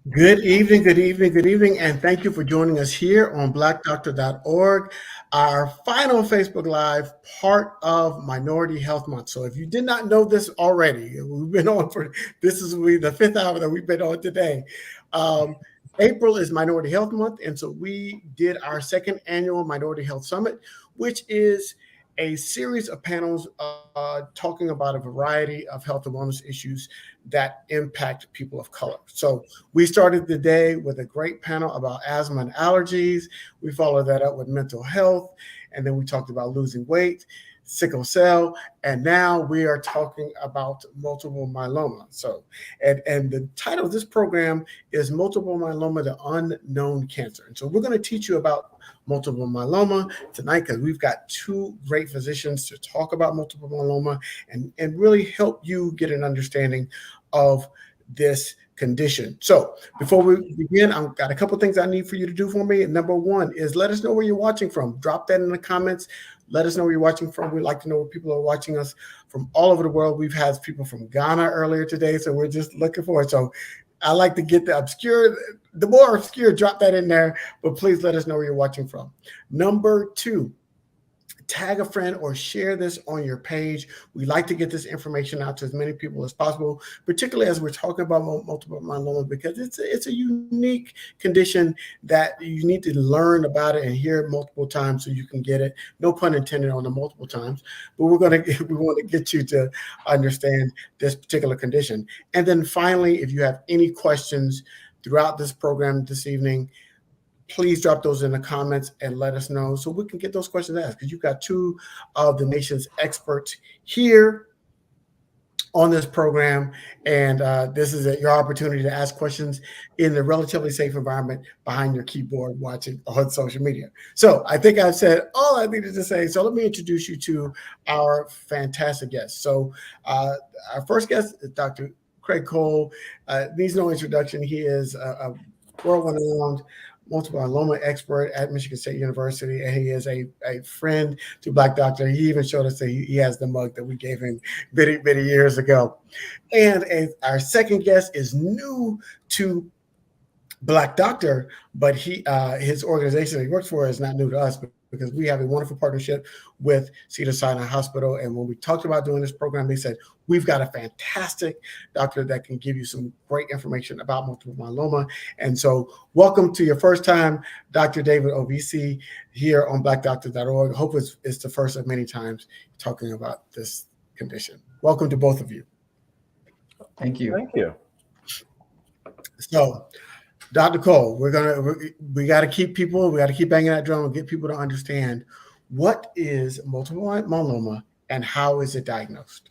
Good evening, good evening, good evening, and thank you for joining us here on blackdoctor.org, our final Facebook Live, part of Minority Health Month. So if you did not know this already, we've been on for this is the fifth hour that we've been on today. Um, April is Minority Health Month, and so we did our second annual Minority Health Summit, which is a series of panels talking about a variety of health and wellness issues that impact people of color. So we started the day with a great panel about asthma and allergies. We followed that up with mental health, and then we talked about losing weight, sickle cell, and now we are talking about multiple myeloma. So, and the title of this program is Multiple Myeloma, the Unknown Cancer. And so we're going to teach you about multiple myeloma tonight because we've got two great physicians to talk about multiple myeloma and really help you get an understanding of this condition. So before we begin, I've got a couple things I need for you to do for me. And number one is let us know where you're watching from. Drop that in the comments. Let us know where you're watching from. We'd like to know where people are watching us from all over the world. We've had people from Ghana earlier today, so we're just looking for it. So I like to get the more obscure, drop that in there, but please let us know where you're watching from. Number two, tag a friend or share this on your page. We like to get this information out to as many people as possible, particularly as we're talking about multiple myeloma, because it's a unique condition that you need to learn about it and hear it multiple times so you can get it. No pun intended on the multiple times, but we want to get you to understand this particular condition. And then finally, if you have any questions throughout this program this evening, please drop those in the comments and let us know so we can get those questions asked, because you've got two of the nation's experts here on this program, and this is your opportunity to ask questions in a relatively safe environment behind your keyboard watching on social media. So I think I've said all I needed to say, so let me introduce you to our fantastic guests. So our first guest is Dr. Craig Cole. Needs no introduction. He is a world-renowned multiple myeloma expert at Michigan State University, and he is a friend to Black Doctor. He even showed us that he has the mug that we gave him many years ago. And our second guest is new to Black Doctor, but his organization that he works for is not new to us because we have a wonderful partnership with Cedars-Sinai Hospital. And when we talked about doing this program, they said, we've got a fantastic doctor that can give you some great information about multiple myeloma. And so welcome to your first time, Dr. David Ovisi, here on blackdoctor.org. Hope it's the first of many times talking about this condition. Welcome to both of you. Thank you. Thank you. So, Dr. Cole, we got to keep banging that drum and get people to understand what is multiple myeloma and how is it diagnosed.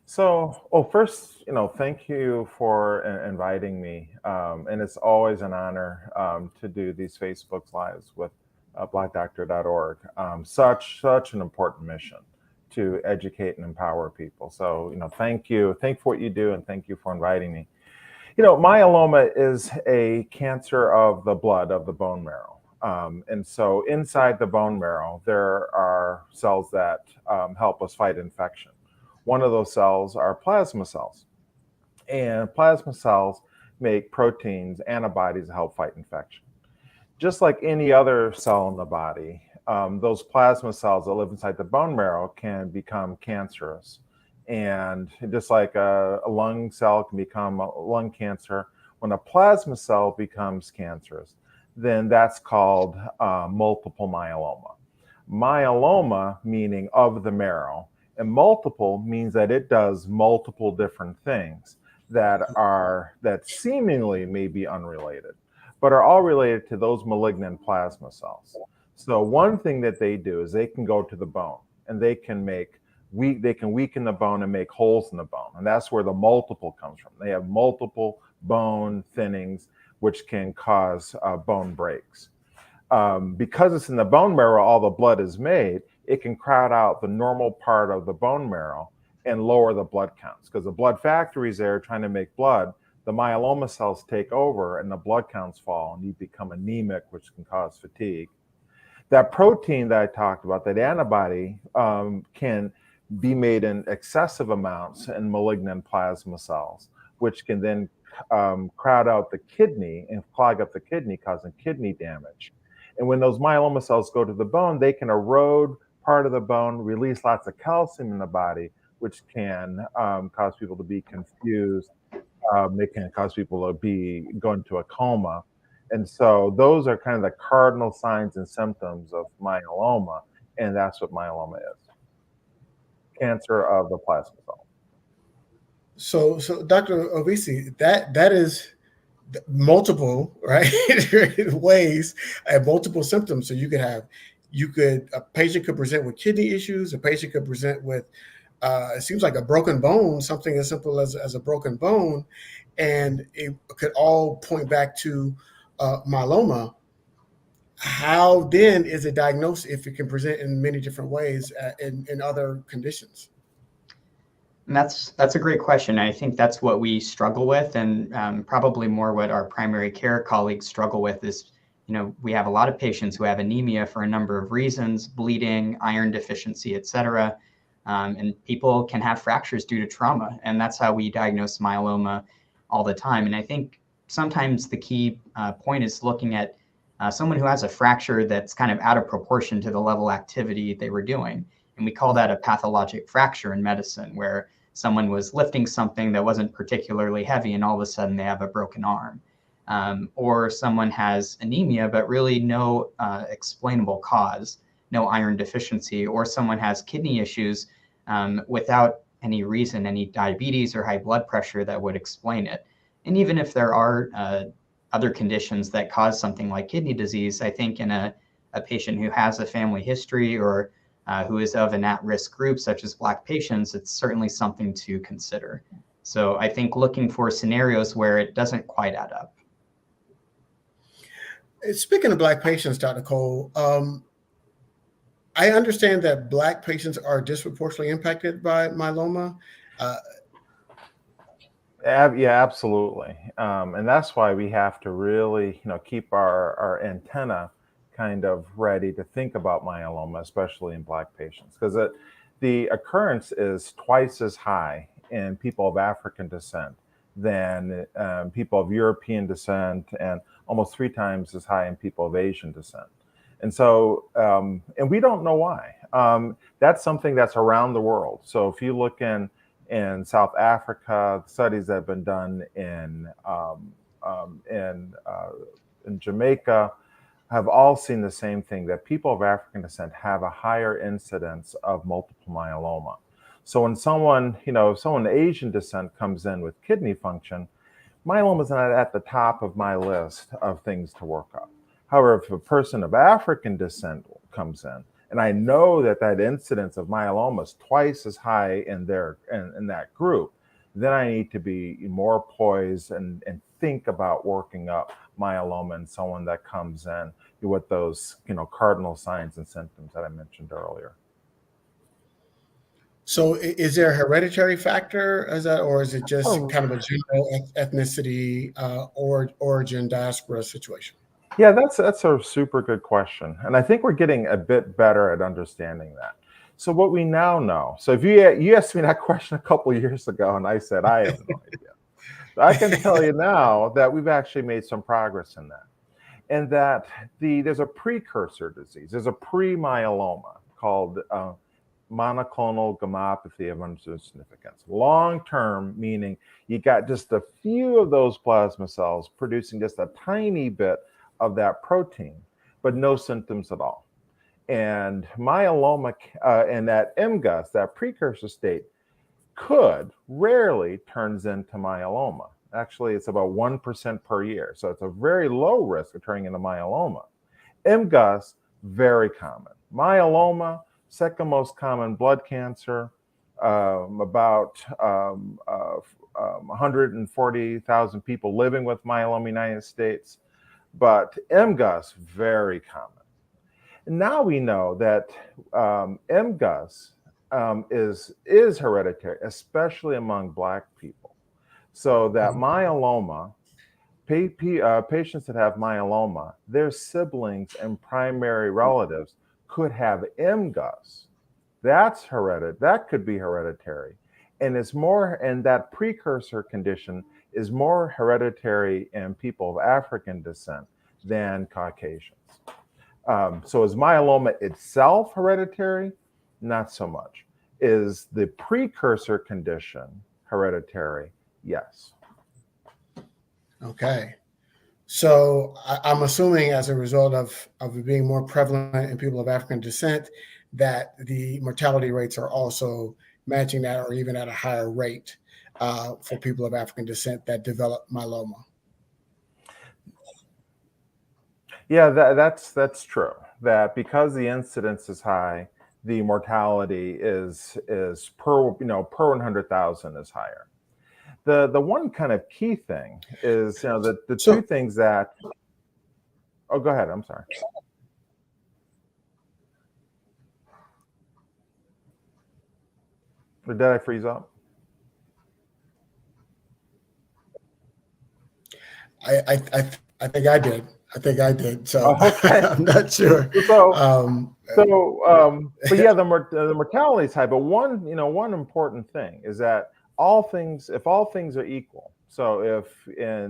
So, first, thank you for inviting me, and it's always an honor to do these Facebook Lives with blackdoctor.org. Such an important mission to educate and empower people. So, thank you for what you do, and thank you for inviting me. Myeloma is a cancer of the blood, of the bone marrow. And so inside the bone marrow, there are cells that help us fight infection. One of those cells are plasma cells. And plasma cells make proteins, antibodies to help fight infection. Just like any other cell in the body, those plasma cells that live inside the bone marrow can become cancerous. And just like a lung cell can become a lung cancer, when a plasma cell becomes cancerous, then that's called multiple myeloma. Myeloma meaning of the marrow, and multiple means that it does multiple different things that seemingly may be unrelated, but are all related to those malignant plasma cells. So one thing that they do is they can go to the bone and they can weaken the bone and make holes in the bone. And that's where the multiple comes from. They have multiple bone thinnings, which can cause bone breaks. Because it's in the bone marrow, all the blood is made, it can crowd out the normal part of the bone marrow and lower the blood counts. Because the blood factories there trying to make blood, the myeloma cells take over and the blood counts fall and you become anemic, which can cause fatigue. That protein that I talked about, that antibody, can be made in excessive amounts in malignant plasma cells, which can then crowd out the kidney and clog up the kidney, causing kidney damage. And when those myeloma cells go to the bone, they can erode part of the bone, release lots of calcium in the body, which can cause people to be confused. It can cause people to be go into a coma. And so those are kind of the cardinal signs and symptoms of myeloma. And that's what myeloma is: cancer of the plasma cell. So Dr. Ovisi, that is multiple, right, ways and multiple symptoms. So a patient could present with kidney issues. A patient could present with it seems like a broken bone, something as simple as a broken bone, and it could all point back to myeloma. How then is it diagnosed if it can present in many different ways in other conditions? And that's a great question. I think that's what we struggle with, and probably more what our primary care colleagues struggle with is, we have a lot of patients who have anemia for a number of reasons: bleeding, iron deficiency, et cetera. And people can have fractures due to trauma, and that's how we diagnose myeloma all the time. And I think sometimes the key point is looking at someone who has a fracture that's kind of out of proportion to the level of activity they were doing. And we call that a pathologic fracture in medicine, where someone was lifting something that wasn't particularly heavy and all of a sudden they have a broken arm. Or someone has anemia, but really no explainable cause, no iron deficiency, or someone has kidney issues without any reason, any diabetes or high blood pressure that would explain it. And even if there are other conditions that cause something like kidney disease, I think in a patient who has a family history or who is of an at-risk group, such as Black patients, it's certainly something to consider. So I think looking for scenarios where it doesn't quite add up. Speaking of Black patients, Dr. Cole, I understand that Black patients are disproportionately impacted by myeloma. Yeah, absolutely. And that's why we have to really, keep our antenna kind of ready to think about myeloma, especially in Black patients, because the occurrence is twice as high in people of African descent than people of European descent, and almost 3 times as high in people of Asian descent. And so, and we don't know why. That's something that's around the world. So if you look in South Africa, studies that have been done in Jamaica have all seen the same thing, that people of African descent have a higher incidence of multiple myeloma. So when someone, if someone of Asian descent comes in with kidney function, myeloma is not at the top of my list of things to work up. However, if a person of African descent comes in, and I know that incidence of myeloma is twice as high in that group, then I need to be more poised and think about working up myeloma in someone that comes in with those cardinal signs and symptoms that I mentioned earlier. So is there a hereditary factor as that, or is it just kind of a general ethnicity, origin, diaspora situation? Yeah, that's a super good question. And I think we're getting a bit better at understanding that. So what we now know, so if you asked me that question a couple of years ago, and I said, I have no idea. So I can tell you now that we've actually made some progress in that. And that there's a precursor disease, there's a pre-myeloma called monoclonal gammopathy of uncertain significance. Long-term, meaning you got just a few of those plasma cells producing just a tiny bit of that protein, but no symptoms at all. And myeloma and that MGUS, that precursor state, rarely turns into myeloma. Actually, it's about 1% per year. So it's a very low risk of turning into myeloma. MGUS, very common. Myeloma, second most common blood cancer, about 140,000 people living with myeloma in the United States. But MGUS, very common. Now we know that MGUS is hereditary, especially among Black people. So that myeloma, patients that have myeloma, their siblings and primary relatives could have MGUS. That's hereditary. That could be hereditary. And it's more, and that precursor condition is more hereditary in people of African descent than Caucasians. So is myeloma itself hereditary? Not so much. Is the precursor condition hereditary? Yes. Okay. So I'm assuming as a result of it being more prevalent in people of African descent, that the mortality rates are also matching that or even at a higher rate for people of African descent that develop myeloma. Yeah, that's true. That because the incidence is high, the mortality is per per 100,000 is higher. The one kind of key thing is the two things that. Oh, go ahead. I'm sorry. Or did I freeze up? I think I did. I think I did. So okay. I'm not sure. But yeah, the mortality is high. But one important thing is that if all things are equal, so if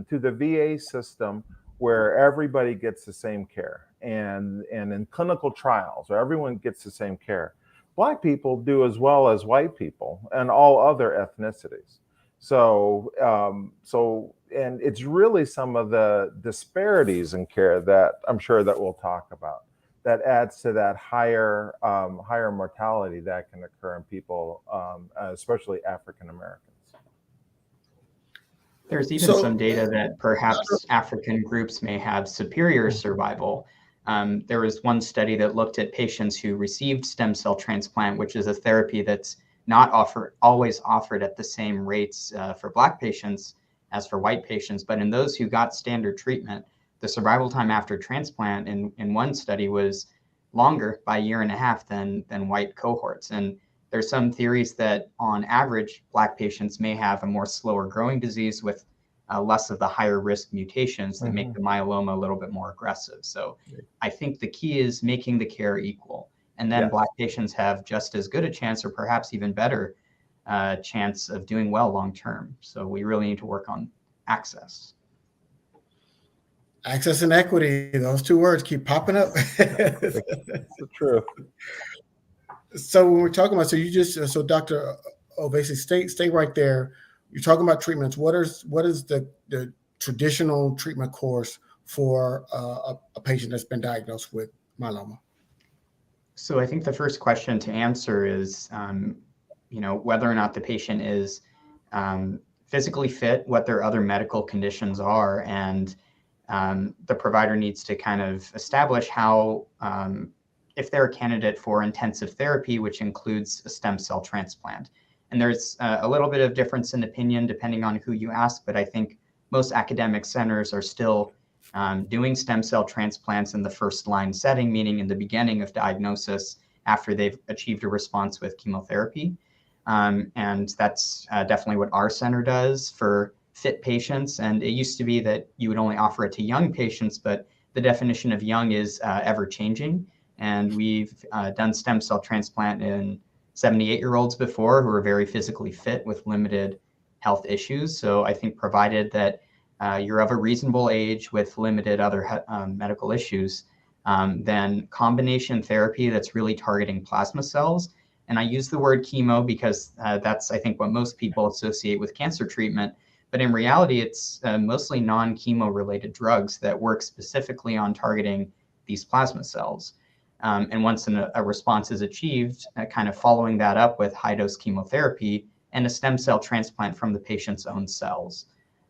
to the VA system where everybody gets the same care, and in clinical trials where everyone gets the same care, Black people do as well as white people and all other ethnicities. So and it's really some of the disparities in care that I'm sure that we'll talk about that adds to that higher mortality that can occur in people, especially African Americans. There's even some data that perhaps African groups may have superior survival. There was one study that looked at patients who received stem cell transplant, which is a therapy that's not always offered at the same rates for Black patients as for white patients. But in those who got standard treatment, the survival time after transplant in one study was longer by a year and a half than white cohorts. And there's some theories that on average, Black patients may have a more slower growing disease with less of the higher risk mutations that make the myeloma a little bit more aggressive. So I think the key is making the care equal. And then Black patients have just as good a chance or perhaps even better chance of doing well long term. So we really need to work on access. Access and equity, those two words keep popping up. That's the truth. So when we're talking about, so Dr. Ovesi, stay right there. You're talking about treatments. What is the traditional treatment course for a patient that's been diagnosed with myeloma? So I think the first question to answer is, whether or not the patient is physically fit, what their other medical conditions are, and the provider needs to kind of establish how, if they're a candidate for intensive therapy, which includes a stem cell transplant. And there's a little bit of difference in opinion depending on who you ask, but I think most academic centers are still doing stem cell transplants in the first line setting, meaning in the beginning of diagnosis after they've achieved a response with chemotherapy. And that's definitely what our center does for fit patients. And it used to be that you would only offer it to young patients, but the definition of young is ever changing. And we've done stem cell transplant in 78-year-olds before who are very physically fit with limited health issues. So I think provided that you're of a reasonable age with limited other medical issues, then combination therapy that's really targeting plasma cells. And I use the word chemo because that's, I think, what most people associate with cancer treatment. But in reality, it's mostly non-chemo related drugs that work specifically on targeting these plasma cells. And once a response is achieved, kind of following that up with high-dose chemotherapy and a stem cell transplant from the patient's own cells.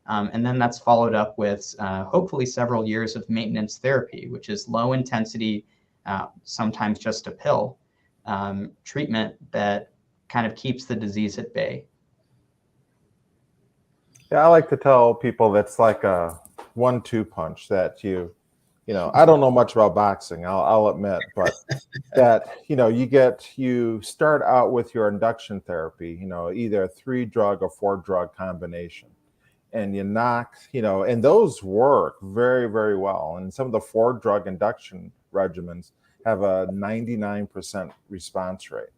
And then that's followed up with hopefully several years of maintenance therapy, which is low intensity, sometimes just a pill treatment that kind of keeps the disease at bay. Yeah, I like to tell people that's like a 1-2 punch that I don't know much about boxing, I'll admit, but that, you start out with your induction therapy, either a 3-drug or 4-drug combination. And you knock, and those work very, very well. And some of the 4-drug induction regimens have a 99% response rate.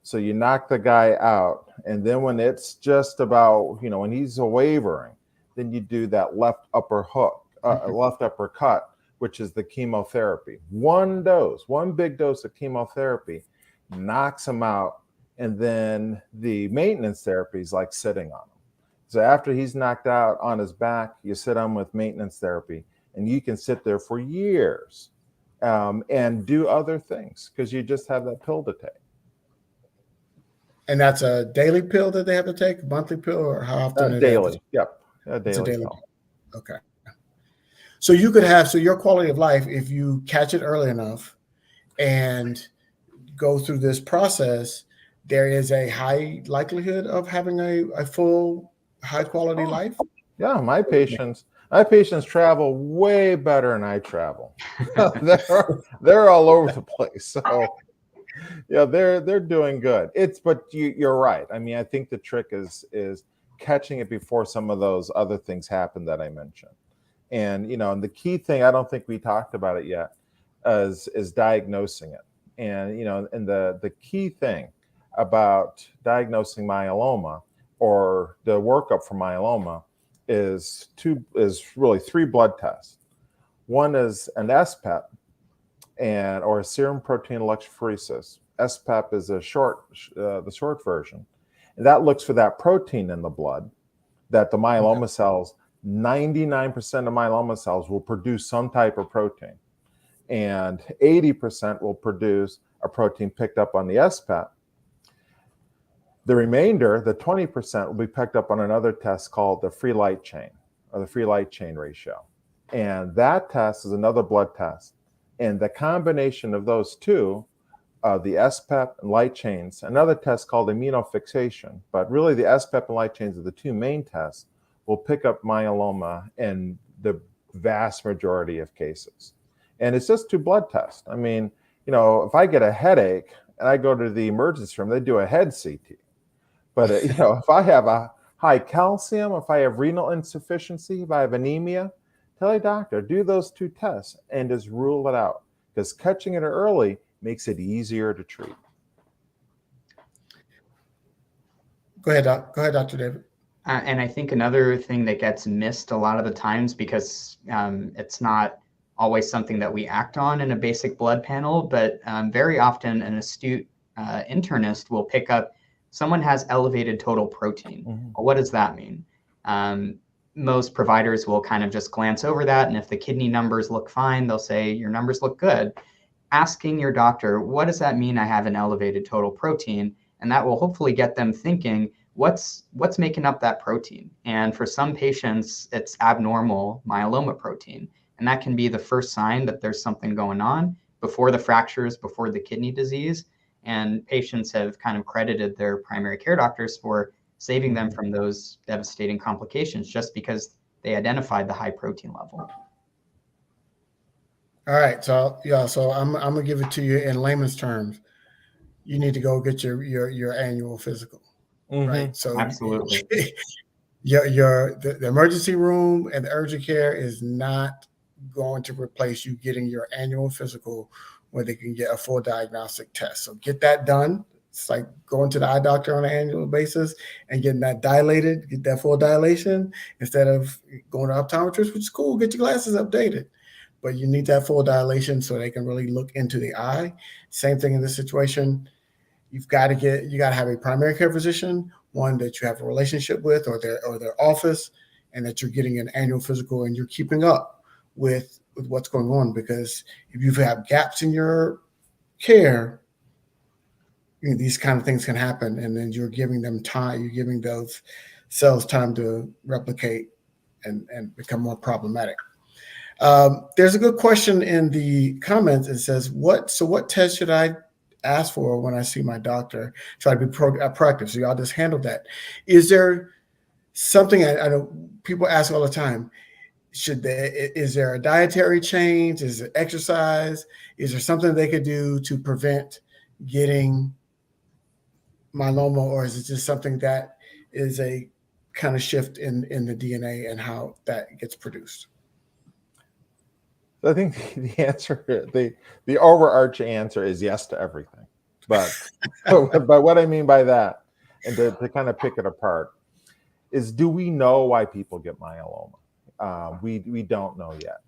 So you knock the guy out. And then when it's just about, when he's wavering, then you do that left upper hook, left upper cut, which is the chemotherapy. One big dose of chemotherapy knocks him out. And then the maintenance therapy is like sitting on him. So after he's knocked out on his back, you sit on with maintenance therapy, and you can sit there for years and do other things because you just have that pill to take. And that's a daily pill that they have to take, monthly pill, or how often? Daily. Yep. It's a daily pill. Okay. So you could have, so your quality of life, if you catch it early enough and go through this process, there is a high likelihood of having a full high quality life. Yeah, my patients travel way better than I travel. they're all over the place. So yeah, they're doing good. But you're right. I mean, I think the trick is catching it before some of those other things happen that I mentioned. And and the key thing, I don't think we talked about it yet, is diagnosing it. And and the key thing about diagnosing myeloma or the workup for myeloma is really 3 blood tests. One is an SPEP or a serum protein electrophoresis. SPEP is the short version. And that looks for that protein in the blood that the myeloma cells, 99% of myeloma cells will produce some type of protein. And 80% will produce a protein picked up on the SPEP. The remainder, the 20%, will be picked up on another test called the free light chain, or the free light chain ratio. And that test is another blood test. And the combination of those two, the SPEP and light chains, another test called immunofixation, but really the SPEP and light chains are the 2 main tests, will pick up myeloma in the vast majority of cases. And it's just 2 blood tests. I mean, if I get a headache and I go to the emergency room, they do a head CT. But if I have a high calcium, if I have renal insufficiency, if I have anemia, tell your doctor, do those 2 tests and just rule it out, because catching it early makes it easier to treat. Go ahead, Dr. David. And I think another thing that gets missed a lot of the times, because it's not always something that we act on in a basic blood panel, but very often an astute internist will pick up someone has elevated total protein. Well, what does that mean? Most providers will kind of just glance over that, and if the kidney numbers look fine, they'll say your numbers look good. Asking your doctor, what does that mean I have an elevated total protein? And that will hopefully get them thinking, what's making up that protein? And for some patients, it's abnormal myeloma protein. And that can be the first sign that there's something going on before the fractures, before the kidney disease. And patients have kind of credited their primary care doctors for saving them from those devastating complications just because they identified the high protein level. All right. So I'm gonna give it to you in layman's terms. You need to go get your annual physical. Right. So absolutely. The emergency room and the urgent care is not going to replace you getting your annual physical where they can get a full diagnostic test. So get that done. It's like going to the eye doctor on an annual basis and getting that dilated, get that full dilation instead of going to optometrist, which is cool. Get your glasses updated. But you need that full dilation so they can really look into the eye. Same thing in this situation. You got to have a primary care physician, one that you have a relationship with, or their office, and that you're getting an annual physical and you're keeping up with what's going on. Because if you have gaps in your care, these kind of things can happen, and then you're giving them time. You're giving those cells time to replicate and become more problematic. There's a good question in the comments. It says, what test should I ask for when I see my doctor? Try to be proactive. So y'all just handle that. Is there something, I know people ask all the time, is there a dietary change? Is it exercise? Is there something they could do to prevent getting myeloma, or is it just something that is a kind of shift in the DNA and how that gets produced? I think the answer, the overarching answer is yes to everything. But what I mean by that, and to kind of pick it apart, is, do we know why people get myeloma? We don't know yet.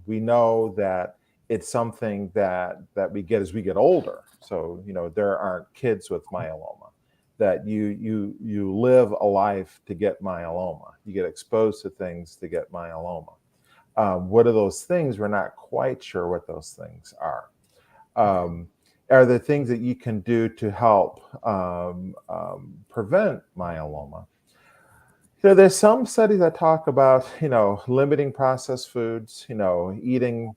We know that it's something that we get as we get older. So, there aren't kids with myeloma, that you live a life to get myeloma. You get exposed to things to get myeloma. What are those things? We're not quite sure what those things are. Are there things that you can do to help prevent myeloma? There's some studies that talk about, limiting processed foods, eating,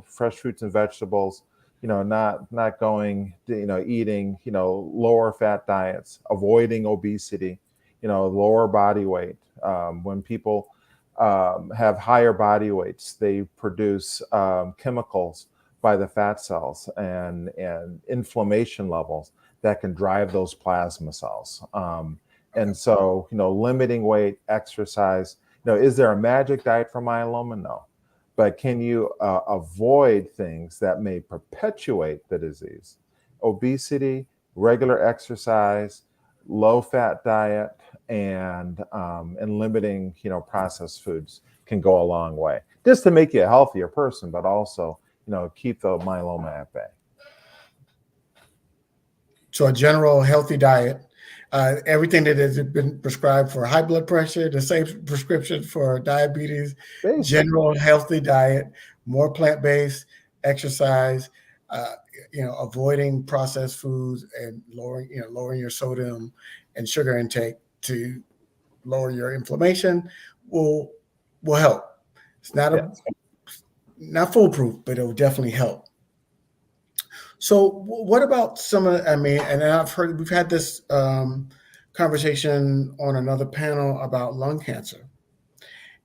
fresh fruits and vegetables, not going, eating, lower fat diets, avoiding obesity, lower body weight. When people have higher body weights, they produce chemicals by the fat cells and inflammation levels that can drive those plasma cells. And so, limiting weight, exercise. Is there a magic diet for myeloma? No. But can you avoid things that may perpetuate the disease? Obesity, regular exercise, low-fat diet, and limiting, processed foods can go a long way, just to make you a healthier person, but also, keep the myeloma at bay. So a general healthy diet, everything that has been prescribed for high blood pressure, the same prescription for diabetes, general healthy diet, more plant-based, exercise, avoiding processed foods and lowering your sodium and sugar intake to lower your inflammation will help. It's not foolproof, but it will definitely help. So what about and I've heard, we've had this conversation on another panel about lung cancer,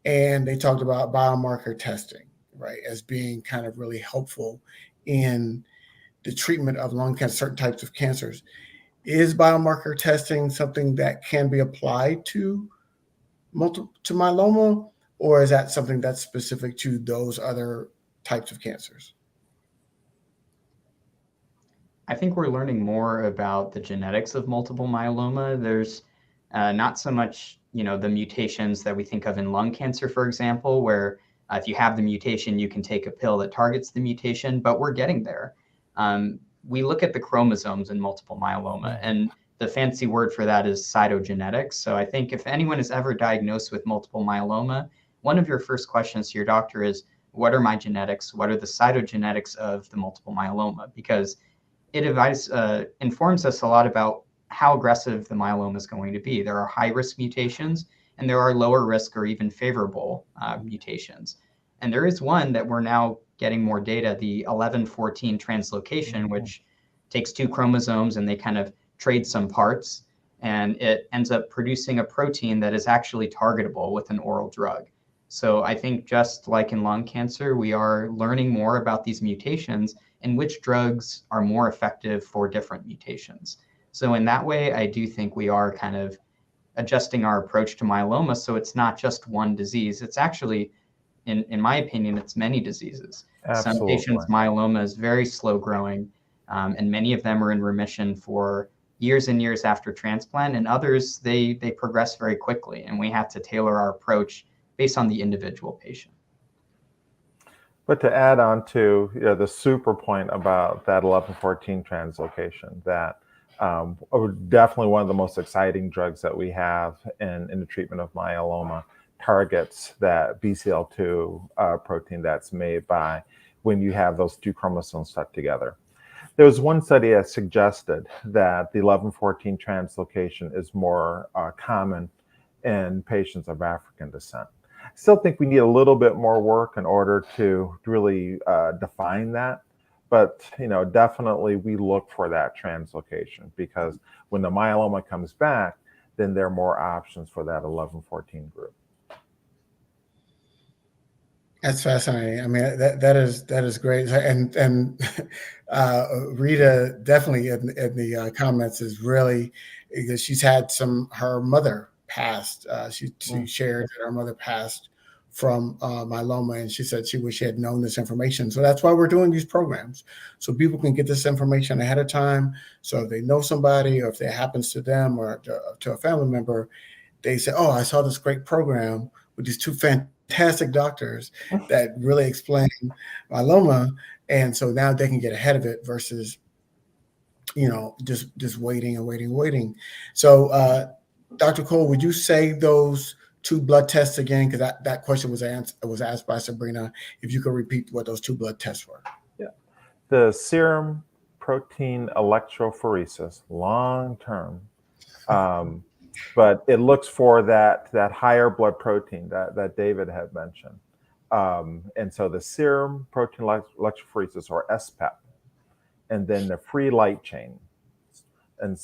and they talked about biomarker testing, right, as being kind of really helpful in the treatment of lung cancer, certain types of cancers. Is biomarker testing something that can be applied to myeloma, or is that something that's specific to those other types of cancers? I think we're learning more about the genetics of multiple myeloma. There's not so much, the mutations that we think of in lung cancer, for example, where if you have the mutation, you can take a pill that targets the mutation, but we're getting there. We look at the chromosomes in multiple myeloma, and the fancy word for that is cytogenetics. So I think if anyone is ever diagnosed with multiple myeloma, one of your first questions to your doctor is, what are my genetics? What are the cytogenetics of the multiple myeloma? Because it informs us a lot about how aggressive the myeloma is going to be. There are high-risk mutations, and there are lower risk or even favorable mutations. And there is one that we're now getting more data, the 11-14 translocation, which takes two chromosomes and they kind of trade some parts, and it ends up producing a protein that is actually targetable with an oral drug. So I think just like in lung cancer, we are learning more about these mutations and which drugs are more effective for different mutations. So in that way, I do think we are kind of adjusting our approach to myeloma. So it's not just one disease. It's actually, in my opinion, it's many diseases. Absolutely. Some patients' myeloma is very slow growing, and many of them are in remission for years and years after transplant, and others, they progress very quickly, and we have to tailor our approach based on the individual patient. But to add on to the super point about that 11-14 translocation, that definitely one of the most exciting drugs that we have in the treatment of myeloma, targets that BCL2 protein that's made by when you have those two chromosomes stuck together. There was one study that suggested that the 11-14 translocation is more common in patients of African descent. Still think we need a little bit more work in order to really define that. But, definitely we look for that translocation, because when the myeloma comes back, then there are more options for that 11-14 group. That's fascinating. I mean, that is great. And Rita definitely in the comments is really, because she's had her mother passed. She shared that her mother passed from myeloma, and she said she wished she had known this information. So that's why we're doing these programs, so people can get this information ahead of time. So if they know somebody, or if it happens to them or to a family member, they say, oh, I saw this great program with these two fantastic doctors that really explain myeloma. And so now they can get ahead of it versus, just waiting and waiting and waiting. So, Dr. Cole, would you say those two blood tests again? Because that question was asked by Sabrina. If you could repeat what those two blood tests were. Yeah. The serum protein electrophoresis, long term. But it looks for that higher blood protein that David had mentioned. And so the serum protein electrophoresis, or SPEP, and then the free light chain,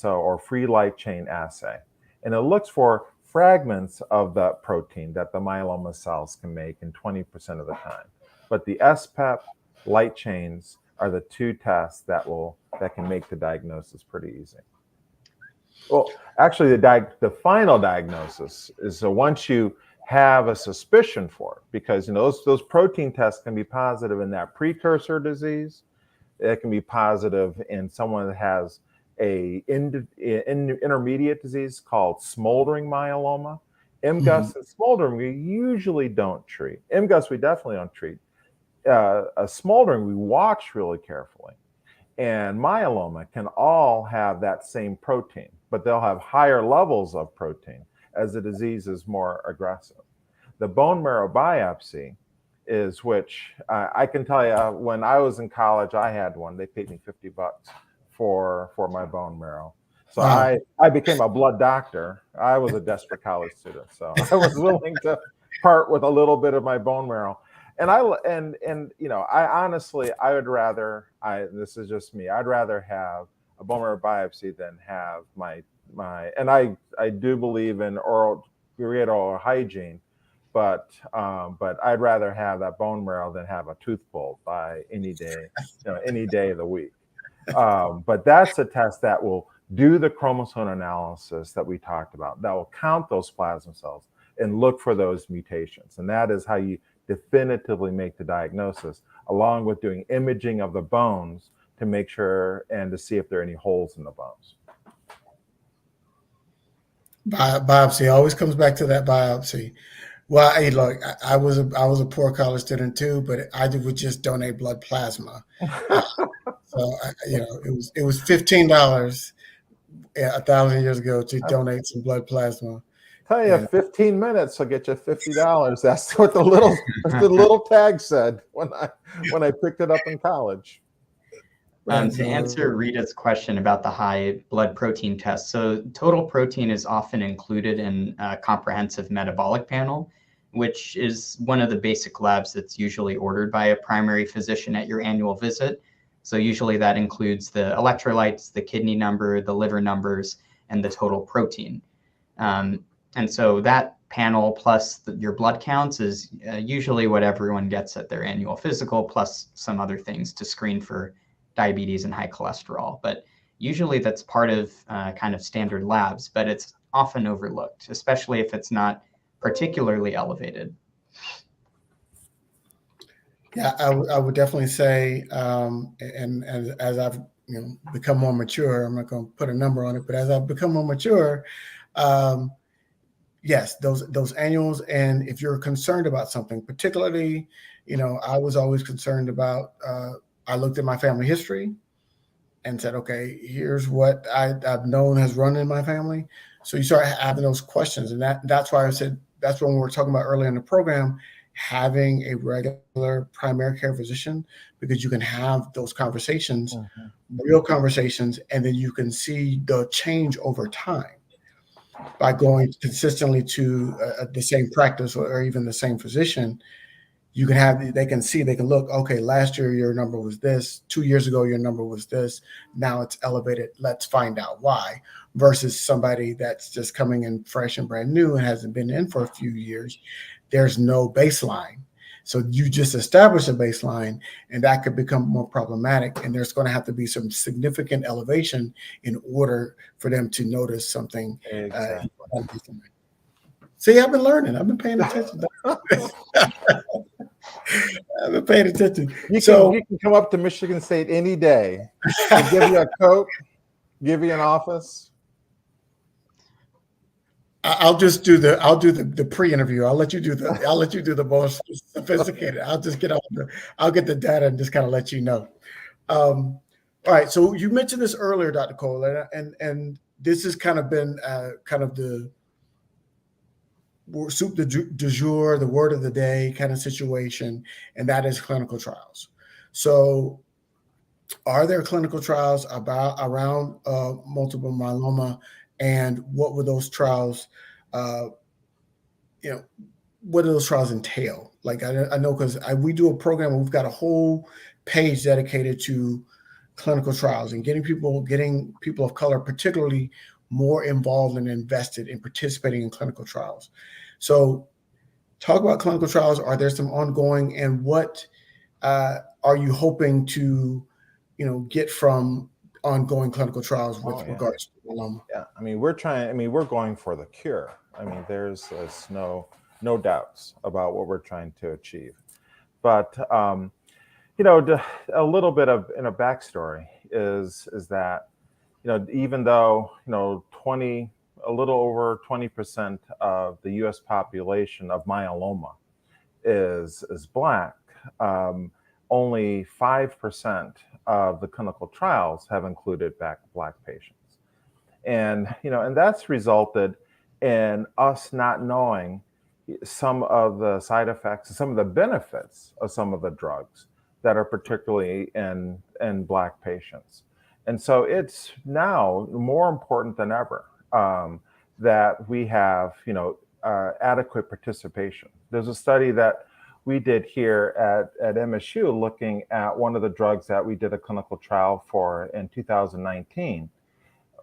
or free light chain assay. And it looks for fragments of the protein that the myeloma cells can make in 20% of the time. But the SPEP light chains are the two tests that can make the diagnosis pretty easy. Well, actually, the final diagnosis is once you have a suspicion for it, because those protein tests can be positive in that precursor disease. It can be positive in someone that has a intermediate disease called smoldering myeloma. MGUS and smoldering we usually don't treat. MGUS we definitely don't treat. A smoldering we watch really carefully. And myeloma can all have that same protein, but they'll have higher levels of protein as the disease is more aggressive. The bone marrow biopsy is which I can tell you, when I was in college, I had one. They paid me $50 for my bone marrow. So wow. I became a blood doctor. I was a desperate college student, so I was willing to part with a little bit of my bone marrow. And I honestly, I would rather, this is just me, I'd rather have a bone marrow biopsy than have and I do believe in oral hygiene, but I'd rather have that bone marrow than have a tooth pulled by any day of the week. But that's a test that will do the chromosome analysis that we talked about, that will count those plasma cells and look for those mutations. And that is how you definitively make the diagnosis, along with doing imaging of the bones to make sure and to see if there are any holes in the bones. Biopsy always comes back to that biopsy. Well, hey, look, I was a poor college student too, but I would just donate blood plasma. So it was $15 1,000 years ago to donate some blood plasma. Tell you, 15 minutes will get you $50. That's what the little tag said when I picked it up in college. To answer Rita's question about the high blood protein test, so total protein is often included in a comprehensive metabolic panel, which is one of the basic labs that's usually ordered by a primary physician at your annual visit. So usually that includes the electrolytes, the kidney number, the liver numbers, and the total protein. And so that panel plus your blood counts is usually what everyone gets at their annual physical, plus some other things to screen for diabetes and high cholesterol. But usually that's part of kind of standard labs, but it's often overlooked, especially if it's not particularly elevated. Yeah, I would definitely say, and as I've become more mature, I'm not going to put a number on it, but as I've become more mature, yes, those annuals, and if you're concerned about something, particularly, I was always concerned about. I looked at my family history and said, okay, here's what I've known has run in my family. So you start having those questions, and that's why I said that's when we were talking about earlier in the program, having a regular primary care physician, because you can have those conversations, real conversations, and then you can see the change over time by going consistently to the same practice or even the same physician. You can they can look, okay, last year your number was this, 2 years ago your number was this, now it's elevated, let's find out why, versus somebody that's just coming in fresh and brand new and hasn't been in for a few years. There's no baseline. So you just establish a baseline, and that could become more problematic, and there's going to have to be some significant elevation in order for them to notice something. Exactly. See, I've been learning. I've been paying attention. I've been paying attention. You can come up to Michigan State any day. We'll give you a coat, give you an office. I'll do the pre-interview. I'll let you do the most sophisticated. I'll get the data and just kind of let you know. All right. So you mentioned this earlier, Dr. Cole, and this has kind of been kind of the soup du jour, the word of the day kind of situation, and that is clinical trials. So, are there clinical trials around multiple myeloma, and what would those trials, uh, you know, what do those trials entail? Like I know because we do a program where we've got a whole page dedicated to clinical trials and getting people of color, particularly, more involved and invested in participating in clinical trials. So, talk about clinical trials. Are there some ongoing, and what are you hoping to, get from ongoing clinical trials with regards to myeloma? Yeah, I mean, we're going for the cure. I mean, there's no doubts about what we're trying to achieve. But a little bit of in a backstory is that even though a little over 20% of the U.S. population of myeloma is Black, only 5% of the clinical trials have included Black patients. And that's resulted in us not knowing some of the side effects and some of the benefits of some of the drugs that are particularly in Black patients. And so it's now more important than ever that we have adequate participation. There's a study that we did here at MSU looking at one of the drugs that we did a clinical trial for in 2019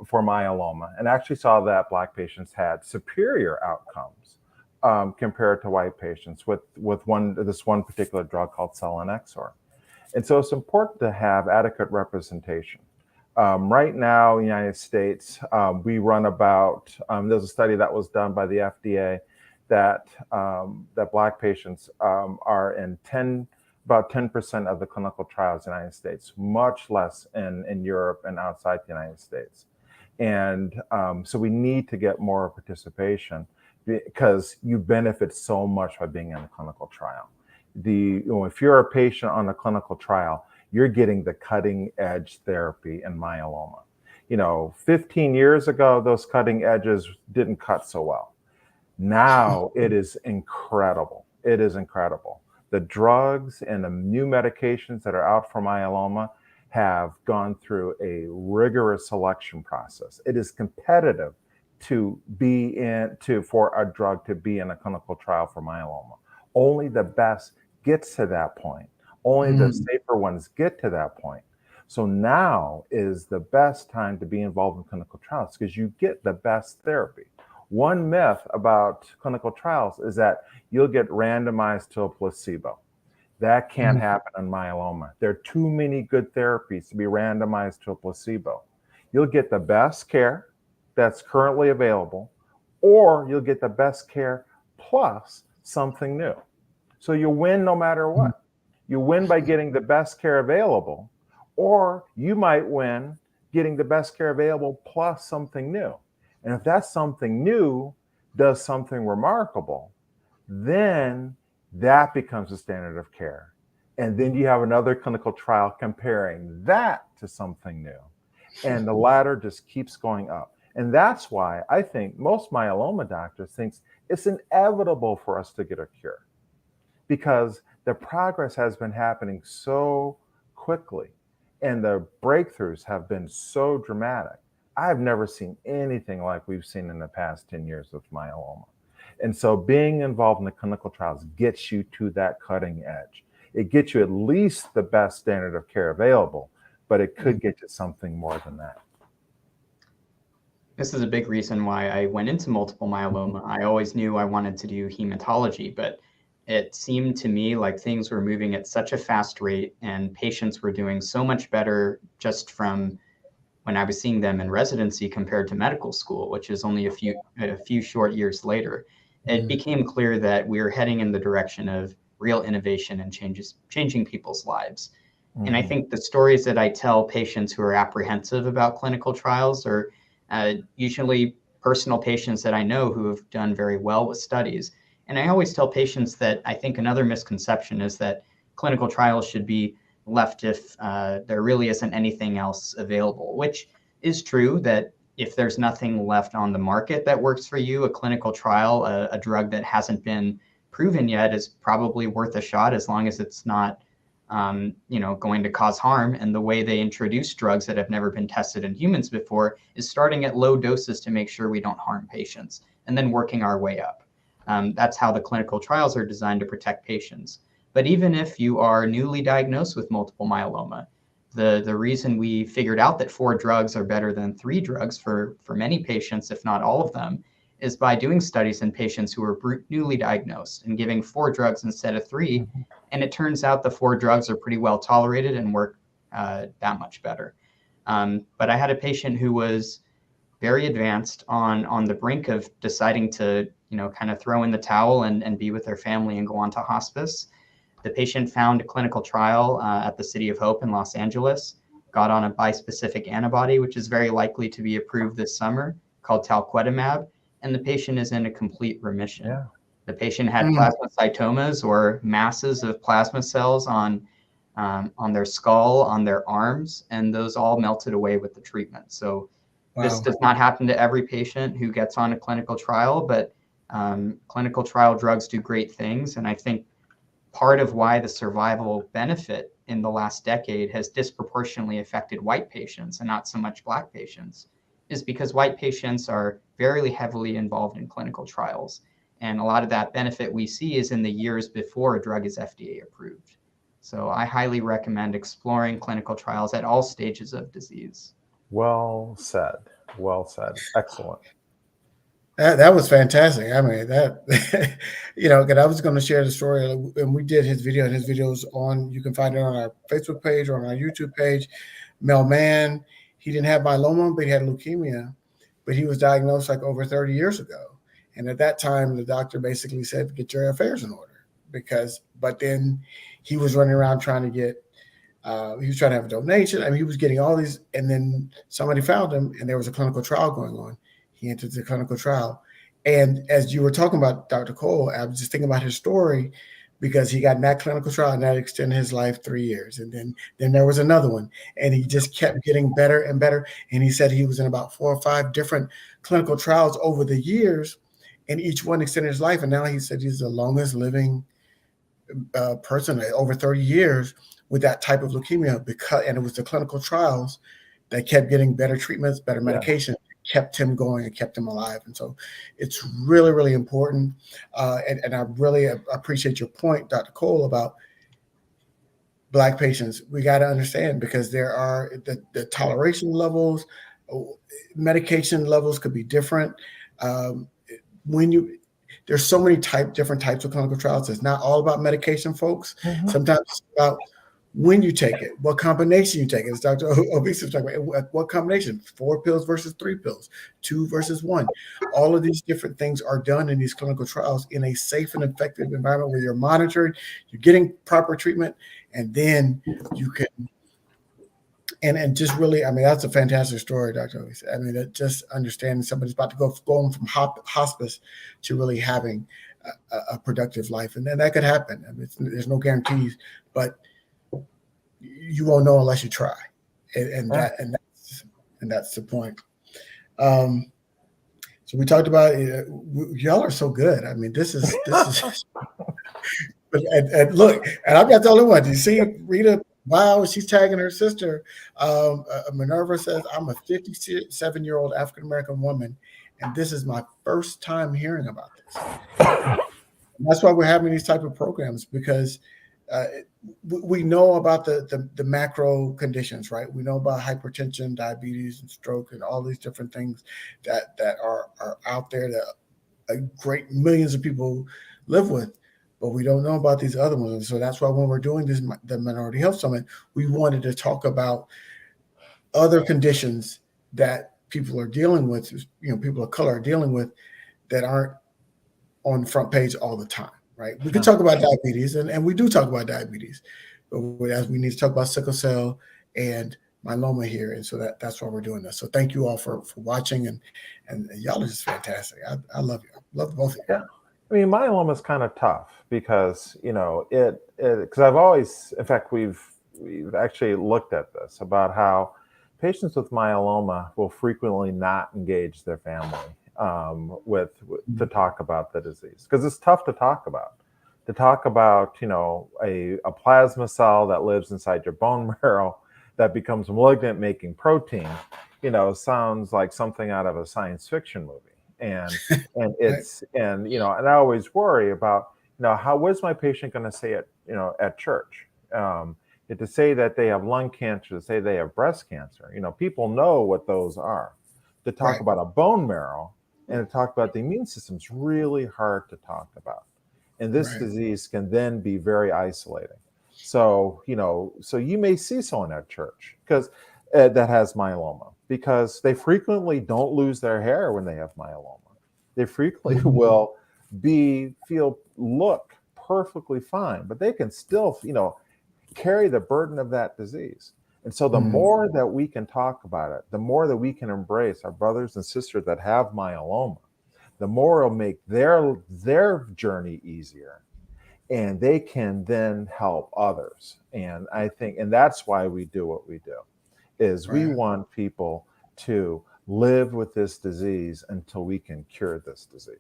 for myeloma, and actually saw that Black patients had superior outcomes compared to white patients with this one particular drug called selinexor. And so it's important to have adequate representation. Right now in the United States, we run about, there's a study that was done by the FDA that Black patients are in about 10% of the clinical trials in the United States, much less in Europe and outside the United States. And so we need to get more participation because you benefit so much by being in a clinical trial. If you're a patient on a clinical trial, you're getting the cutting edge therapy in myeloma. 15 years ago, those cutting edges didn't cut so well. Now it is incredible. It is incredible. The drugs and the new medications that are out for myeloma have gone through a rigorous selection process. It is competitive for a drug to be in a clinical trial for myeloma. Only the best gets to that point. Only the safer ones get to that point. So now is the best time to be involved in clinical trials because you get the best therapy. One myth about clinical trials is that you'll get randomized to a placebo. That can't happen in myeloma. There are too many good therapies to be randomized to a placebo. You'll get the best care that's currently available, or you'll get the best care plus something new. So you win no matter what. You win by getting the best care available, or you might win getting the best care available plus something new. And if that something new does something remarkable, then that becomes the standard of care. And then you have another clinical trial comparing that to something new. And the ladder just keeps going up. And that's why I think most myeloma doctors think it's inevitable for us to get a cure, because the progress has been happening so quickly and the breakthroughs have been so dramatic. I've never seen anything like we've seen in the past 10 years with myeloma. And so being involved in the clinical trials gets you to that cutting edge. It gets you at least the best standard of care available, but it could get you something more than that. This is a big reason why I went into multiple myeloma. I always knew I wanted to do hematology, but it seemed to me like things were moving at such a fast rate and patients were doing so much better just from when I was seeing them in residency compared to medical school, which is only a few short years later. It became clear that we were heading in the direction of real innovation and changing people's lives. And I think the stories that I tell patients who are apprehensive about clinical trials are usually personal patients that I know who have done very well with studies. And I always tell patients that I think another misconception is that clinical trials should be left if there really isn't anything else available, which is true that if there's nothing left on the market that works for you, a clinical trial, a drug that hasn't been proven yet is probably worth a shot as long as it's not going to cause harm. And the way they introduce drugs that have never been tested in humans before is starting at low doses to make sure we don't harm patients and then working our way up. That's how the clinical trials are designed to protect patients. But even if you are newly diagnosed with multiple myeloma, the reason we figured out that 4 drugs are better than 3 drugs for many patients, if not all of them, is by doing studies in patients who are newly diagnosed and giving 4 drugs instead of 3. And it turns out the 4 drugs are pretty well tolerated and work that much better. But I had a patient who was very advanced on the brink of deciding to, kind of throw in the towel and be with their family and go on to hospice. The patient found a clinical trial at the City of Hope in Los Angeles, got on a bispecific antibody, which is very likely to be approved this summer, called talquetamab, and the patient is in a complete remission. Yeah. The patient had plasmacytomas, or masses of plasma cells on their skull, on their arms, and those all melted away with the treatment. So this does not happen to every patient who gets on a clinical trial, but clinical trial drugs do great things. And I think part of why the survival benefit in the last decade has disproportionately affected white patients and not so much Black patients is because white patients are very heavily involved in clinical trials. And a lot of that benefit we see is in the years before a drug is FDA approved. So I highly recommend exploring clinical trials at all stages of disease. Well said. Well said. Excellent. That was fantastic. I mean, that, because I was going to share the story, and we did his video, and his videos you can find it on our Facebook page or on our YouTube page. Mel Man, he didn't have myeloma, but he had leukemia, but he was diagnosed like over 30 years ago. And at that time, the doctor basically said, get your affairs in order but then he was running around trying to get, he was trying to have a donation. I mean, he was getting all these, and then somebody found him and there was a clinical trial going on. He entered the clinical trial. And as you were talking about Dr. Cole, I was just thinking about his story because he got in that clinical trial and that extended his life 3 years. And then there was another one and he just kept getting better and better. And he said he was in about 4 or 5 different clinical trials over the years and each one extended his life. And now he said he's the longest living person over 30 years with that type of leukemia and it was the clinical trials that kept getting better treatments, better medication, kept him going and kept him alive. And so it's really, really important. And I really appreciate your point, Dr. Cole, about Black patients. We got to understand because there are the toleration levels, medication levels could be different. There's so many different types of clinical trials. It's not all about medication, folks. Sometimes it's about when you take it, what combination you take it. As Dr. Obese was talking about, what combination, 4 pills versus 3 pills, 2 versus 1. All of these different things are done in these clinical trials in a safe and effective environment where you're monitored, you're getting proper treatment, and then you can, and just really, I mean, that's a fantastic story, Dr. Obese. I mean, just understanding somebody's about to going from hospice to really having a productive life. And then that could happen. I mean, there's no guarantees, but you won't know unless you try, and that's the point. So we talked about y'all are so good. I mean, this is and look, and I'm not the only one. You see, Rita, wow, she's tagging her sister. Minerva says, I'm a 57-year-old African American woman, and this is my first time hearing about this. And that's why we're having these type of programs because. We know about the macro conditions, right? We know about hypertension, diabetes, and stroke, and all these different things that are out there that a great millions of people live with, but we don't know about these other ones. So that's why when we're doing the Minority Health Summit, we wanted to talk about other conditions that people are dealing with, people of color are dealing with that aren't on the front page all the time. Right. We can talk about diabetes and we do talk about diabetes, but as we need to talk about sickle cell and myeloma here, and so that's why we're doing this. So thank you all for watching, and y'all are just fantastic. I love you. I love both of you. Yeah. I mean, myeloma is kind of tough because, because I've always, in fact, we've actually looked at this about how patients with myeloma will frequently not engage their family to talk about the disease, because it's tough to talk about. To talk about, a plasma cell that lives inside your bone marrow that becomes malignant making protein, sounds like something out of a science fiction movie. And it's and and I always worry about what is my patient going to say at church, to say that they have lung cancer, to say they have breast cancer. People know what those are. To talk about a bone marrow and to talk about the immune system is really hard to talk about, and this disease can then be very isolating. So so you may see someone at church because that has myeloma, because they frequently don't lose their hair when they have myeloma. They frequently will look perfectly fine, but they can still, carry the burden of that disease. And so the more that we can talk about it, the more that we can embrace our brothers and sisters that have myeloma, the more it'll make their journey easier, and they can then help others. And I think, and that's why we do what we do, is we want people to live with this disease until we can cure this disease.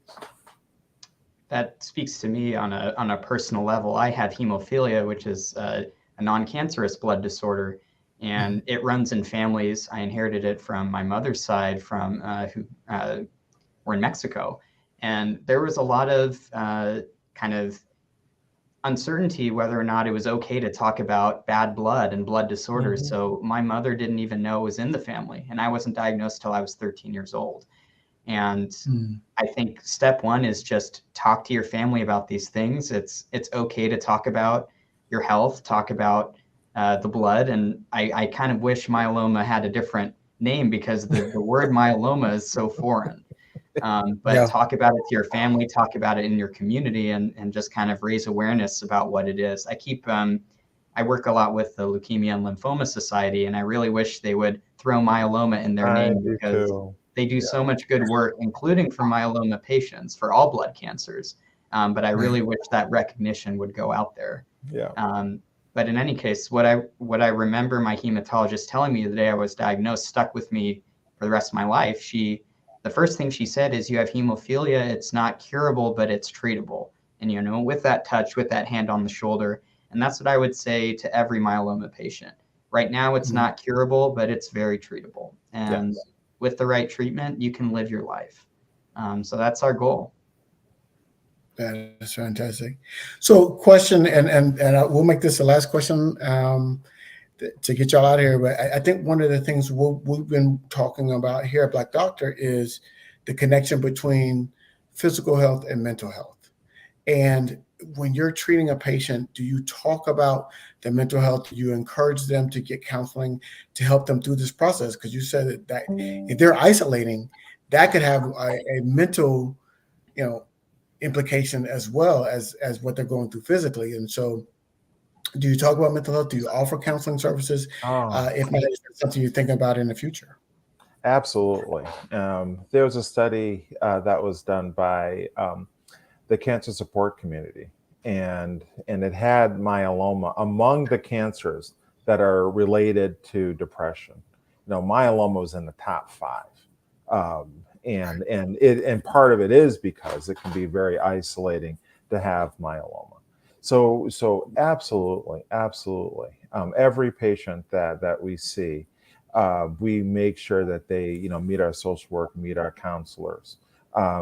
That speaks to me on a personal level. I have hemophilia, which is a non-cancerous blood disorder, and it runs in families. I inherited it from my mother's side, from who were in Mexico, and there was a lot of kind of uncertainty whether or not it was okay to talk about bad blood and blood disorders. So my mother didn't even know it was in the family, and I wasn't diagnosed till I was 13 years old. And I think step one is just talk to your family about these things. It's okay to talk about your health, talk about the blood. And I kind of wish myeloma had a different name, because the word myeloma is so foreign. But talk about it to your family, talk about it in your community, and just kind of raise awareness about what it is. I work a lot with the Leukemia and Lymphoma Society, and I really wish they would throw myeloma in their name, because they do so much good work, including for myeloma patients, for all blood cancers. But I really wish that recognition would go out there. But in any case, what I remember my hematologist telling me the day I was diagnosed stuck with me for the rest of my life. The first thing she said is, you have hemophilia. It's not curable, but it's treatable. And, with that touch, with that hand on the shoulder. And that's what I would say to every myeloma patient. Right now, it's not curable, but it's very treatable. And with the right treatment, you can live your life. So that's our goal. That is fantastic. So question, and we'll make this the last question to get y'all out of here. But I think one of the things we've been talking about here at Black Doctor is the connection between physical health and mental health. And when you're treating a patient, do you talk about their mental health? Do you encourage them to get counseling to help them through this process? Because you said that if they're isolating, that could have a mental, implication as well as what they're going through physically. And so, do you talk about mental health? Do you offer counseling services? If not, is that something you're thinking about in the future? Absolutely. There was a study that was done by the cancer support community, and it had myeloma among the cancers that are related to depression. Myeloma was in the top 5, and part of it is because it can be very isolating to have myeloma. So absolutely. Every patient that we see, we make sure that they meet our social work, meet our counselors.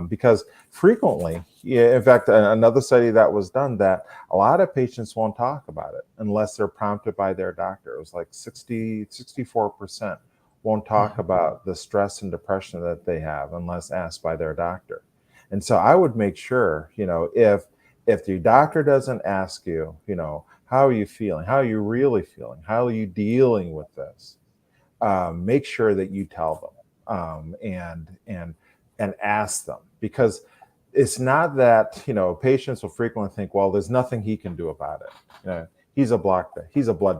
Because frequently, in fact, another study that was done, that a lot of patients won't talk about it unless they're prompted by their doctor. It was like 64% won't talk about the stress and depression that they have unless asked by their doctor. And so I would make sure, if the doctor doesn't ask you, how are you feeling? How are you really feeling? How are you dealing with this? Make sure that you tell them, and ask them, because it's not that, patients will frequently think, well, there's nothing he can do about it. He's a blood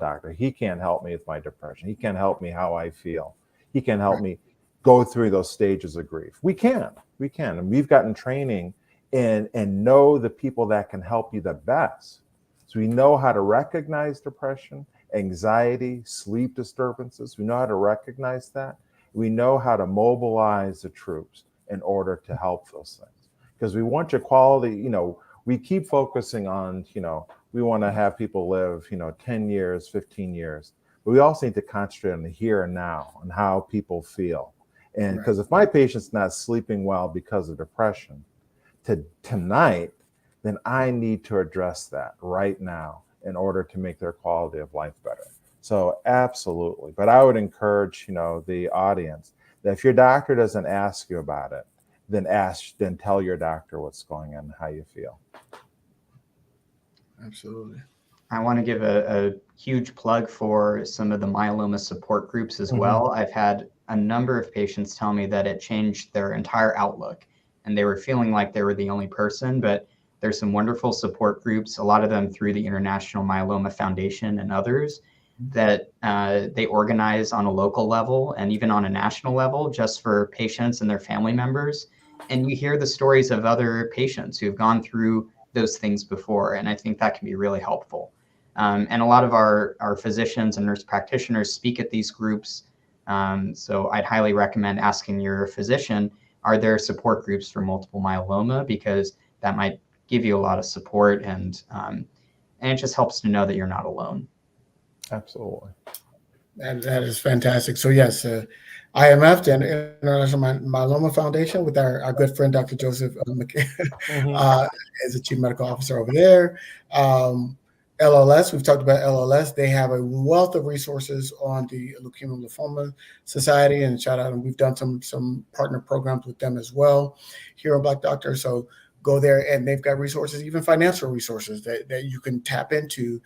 doctor. He can't help me with my depression. He can't help me how I feel. He can help me go through those stages of grief. We can. And we've gotten training and know the people that can help you the best. So we know how to recognize depression, anxiety, sleep disturbances. We know how to recognize that. We know how to mobilize the troops in order to help those things. Because we want your quality, we keep focusing on, we want to have people live, 10 years, 15 years. But we also need to concentrate on the here and now and how people feel. And because if my patient's not sleeping well because of depression tonight, then I need to address that right now in order to make their quality of life better. So absolutely. But I would encourage, the audience that if your doctor doesn't ask you about it, then tell your doctor what's going on and how you feel. Absolutely. I want to give a huge plug for some of the myeloma support groups as well. I've had a number of patients tell me that it changed their entire outlook and they were feeling like they were the only person, but there's some wonderful support groups, a lot of them through the International Myeloma Foundation and others that they organize on a local level and even on a national level just for patients and their family members. And you hear the stories of other patients who've gone through those things before. And I think that can be really helpful. And a lot of our physicians and nurse practitioners speak at these groups. So I'd highly recommend asking your physician, are there support groups for multiple myeloma? Because that might give you a lot of support and it just helps to know that you're not alone. Absolutely. That is fantastic. So yes, IMF, the International Myeloma Foundation, with our good friend, Dr. Joseph as the Chief Medical Officer over there. LLS, we've talked about LLS. They have a wealth of resources on the Leukemia and Lymphoma Society, and shout out, and we've done some partner programs with them as well here on Black Doctor. So go there, and they've got resources, even financial resources that you can tap into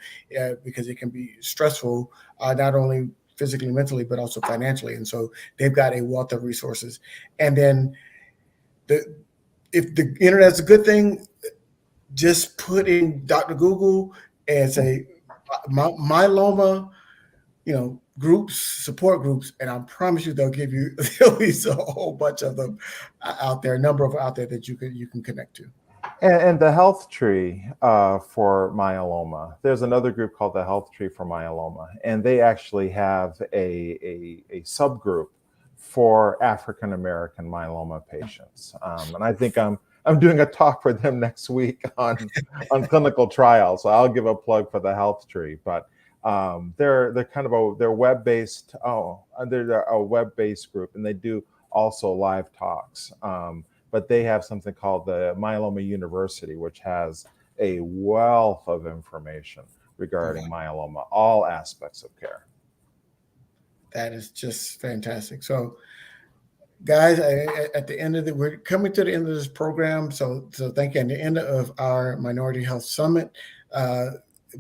because it can be stressful, not only physically, mentally, but also financially. And so they've got a wealth of resources. And then if the internet's a good thing, just put in Dr. Google and say myeloma, groups, support groups, and I promise you there'll be a whole bunch of them out there, a number of out there that you can connect to. And the health tree for myeloma, there's another group called the Health Tree for Myeloma, and they actually have a subgroup for African American myeloma patients. And I think I'm doing a talk for them next week on clinical trials. So I'll give a plug for the Health Tree, but they're kind of they're web-based. They're a web-based group, and they do also live talks. But they have something called the Myeloma University, which has a wealth of information regarding myeloma, all aspects of care. That is just fantastic. So, guys, at the end of we're coming to the end of this program. So thank you. At the end of our Minority Health Summit,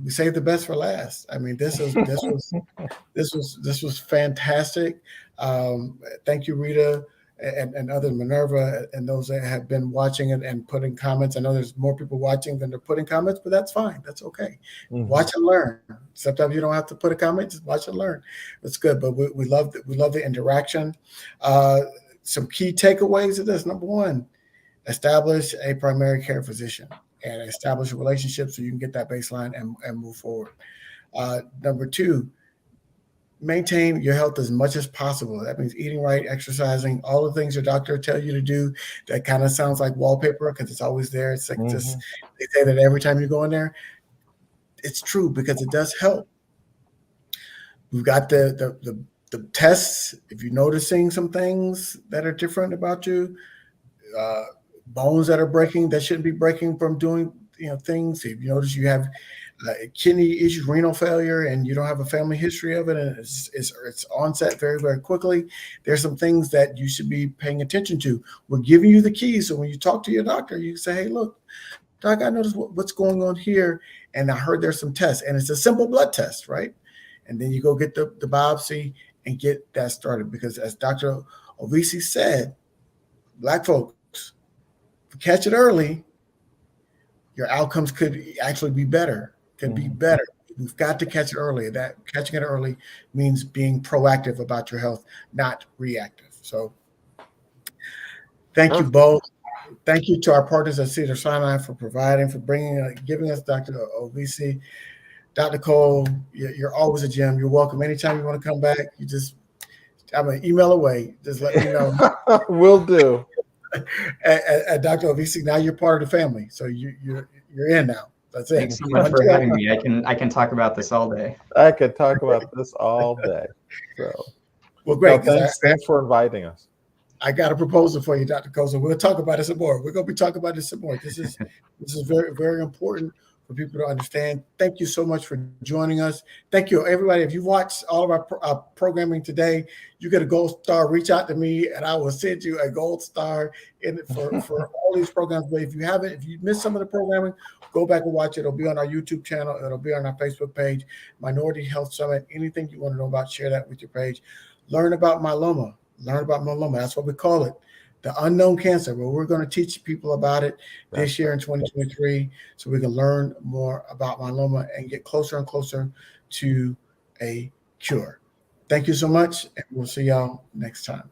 we saved the best for last. I mean, this was fantastic. Thank you, Rita, and others, Minerva, and those that have been watching it and putting comments. I know there's more people watching than they're putting comments, but that's fine. That's okay. Watch and learn. Sometimes you don't have to put a comment; just watch and learn. It's good, but we love the interaction. Some key takeaways of this: number one, establish a primary care physician and establish a relationship so you can get that baseline and move forward. Number two, maintain your health as much as possible. That means eating right, exercising, all the things your doctor tell you to do. That kind of sounds like wallpaper because it's always there. It's like just they say that every time you go in there. It's true because it does help. We've got the tests. If you're noticing some things that are different about you, bones that are breaking that shouldn't be breaking from doing things. If you notice you have kidney issues, renal failure, and you don't have a family history of it, and it's onset very, very quickly, there's some things that you should be paying attention to. We're giving you the keys, so when you talk to your doctor, you say, "Hey, look, doc, I noticed what's going on here, and I heard there's some tests," and it's a simple blood test, right? And then you go get the biopsy and get that started, because as Dr. Ovisi said, Black folks, if you catch it early, your outcomes could actually be better. Be better. We've got to catch it early. That catching it early means being proactive about your health, not reactive. So thank you both. Thank you to our partners at Cedars-Sinai for giving us Dr. Ovisi. Dr. Cole, you're always a gem. You're welcome. Anytime you want to come back, I'm an email away. Just let me know. Will do. At Dr. Ovisi, now you're part of the family. So you're in now. That's it. Thanks so much for having me. I can talk about this all day. I could talk about this all day. So, well, great. No, thanks for inviting us. I got a proposal for you, Dr. Koza. We'll talk about it some more. We're going to be talking about this some more. This is very, very important for people to understand. Thank you so much for joining us. Thank you, everybody. If you watched all of our programming today, you get a gold star. Reach out to me, and I will send you a gold star for all these programs. But if you missed some of the programming, go back and watch it. It'll be on our YouTube channel. It'll be on our Facebook page, Minority Health Summit. Anything you want to know about, share that with your page. Learn about myeloma. That's what we call it, the unknown cancer. Well, we're going to teach people about it this year in 2023 so we can learn more about myeloma and get closer and closer to a cure. Thank you so much, and we'll see y'all next time.